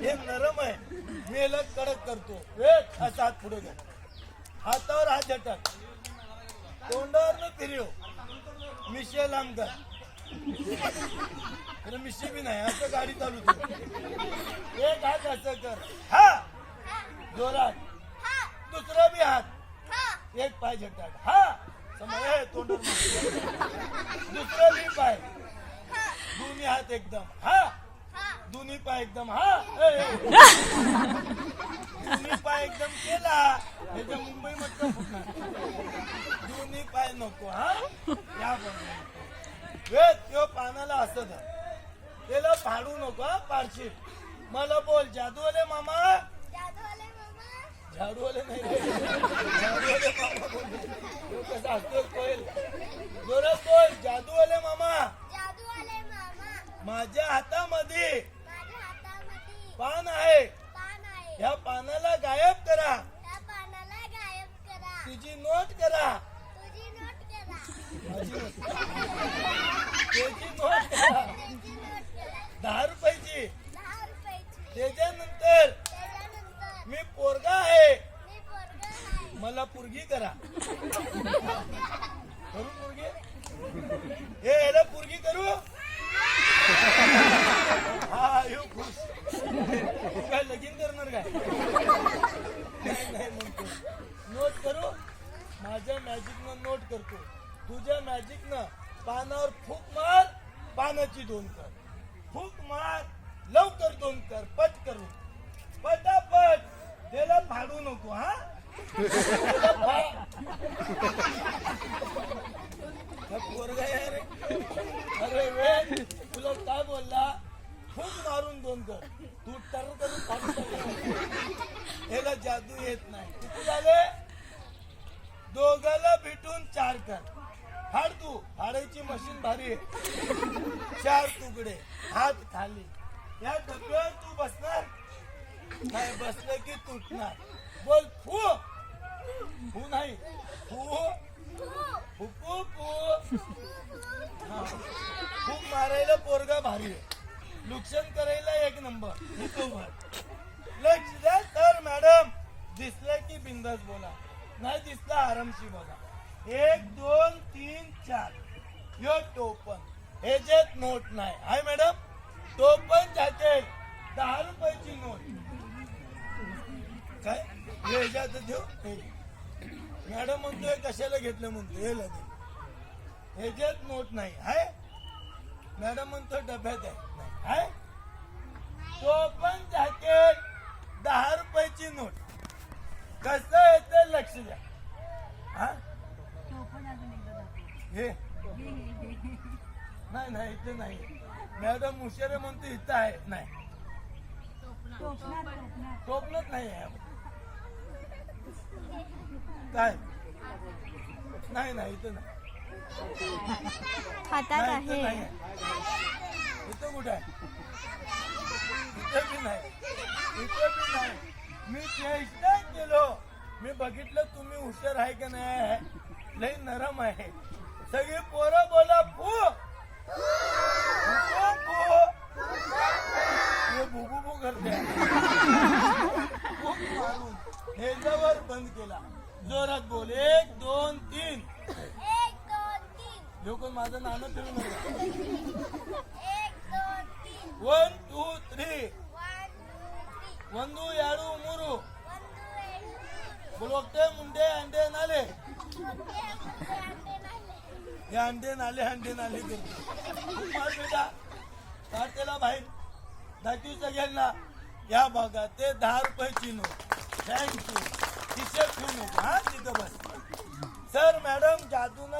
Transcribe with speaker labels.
Speaker 1: हे नरम आहे, मेल कडक करतो. वेट असा हात पुढे घ्या, हातावर हात झटक, तोंडावर न फिरव, मिशे लांब कर. मिशी बी नाही, असं गाडी चालू कर. एक हात असं कर, हा जोरात. दुसरा बी हात, एक पाय झटक, हा समज तोंडावर. दुसरा बी पाय, दोन्ही हात एकदम, हा दोन्ही पाय एकदम, हा दोन्ही पाय एकदम केला. याच्या मुंबई म्हटलं फुटणार. दोन्ही पाय नको, हा या वेळ पानाला असं धर, त्याला फाडू नको, हा पाडशील. मला बोल, जादूवाले मामा. झाडूवाले नाही, झाडूवाले मामा बोल. कसं असतो कोयल, जोरात बोल, जादूवाले मामा. माझ्या हातामध्ये पान आहे, या पानाला गायब करा, तुझी नोट करा, त्याची नोट करा 10 रुपयाची. त्याच्यानंतर मी पोरगा आहे, मला पोरगी करा. करू पोरगी, हे याला पोरगी करू. हा येऊ खुश. काय लगीन करणार काय? नाही म्हणतो. नोट करू, माझ्या मॅजिकनं नोट करतो, तुझ्या मॅजिकनं पानावर फूक मार, पानाची 2 कर. फूक मार, लवकर 2 कर, पट करू, पटापट. त्याला फाडू नको, हा पोरगा रे. अरे वे, तुला काय बोलला, फूक मारून 2 कर, तू टर करून फाडू शकतो. याला जादू येत नाही. किती झाले? दोघाला भेटून 4 कर. फाड तू, फाडायची मशीन भारी आहे. 4 तुकडे, हात खाली. या डब्यावर तू बसणार नाही, बसलं की तुटणार. बोल फू. फू नाही, फू फुकू फू. फूक मारायला पोरगा भारी आहे, नुकसान करायला 1 नंबर. लक्ष द्या तर मॅडम, दिसलं की बिंदास बोला, नाही दिसला आरामशी बोला. 1 2 3 4 यो टोपण, ह्याच्यात नोट नाही. हाय मॅडम, टोपण जाते 10 रुपयाची नोट. काय ह्याच्यात देऊ? मॅडम म्हणतोय कशाला घेतलं म्हणतो, हे लगे ह्याच्यात नोट नाही. हाय मॅडम म्हणतो डब्यात आहे. हाय टोपण जॅकेट 10 रुपयाची नोट. कसं येतं लक्ष द्या. हा हे नाही इथे नाही. मॅडम हुशार म्हणतो इथं आहे. नाही टोपणात नाही आहे. काय नाही इथं नाही.
Speaker 2: हातात आहे.
Speaker 1: इथं कुठं आहे? इथं बी नाही, इथं बी नाही. मी चेष्टा केलो, मी बघितलं तुम्ही हुशार आहे का नाही. लई नरम आहे. सगळी पोरं बोला फू भू करते. ह्याच्यावर बंद केला. जोरात बोल, 1 2 3. लोक माझं नाणं फिरून 1 2 3. 1 2 3 बोलवते मुंडे अंडे नाले. हे अंडे नाले करतो. बेटा काढ त्याला बाहेर, दाखवू सगळ्यांना. या भागात ते 10 रुपयाची नोट. थँक्यू. खिशात ठेवू नको, हा तिथं बस. Sir madam जादून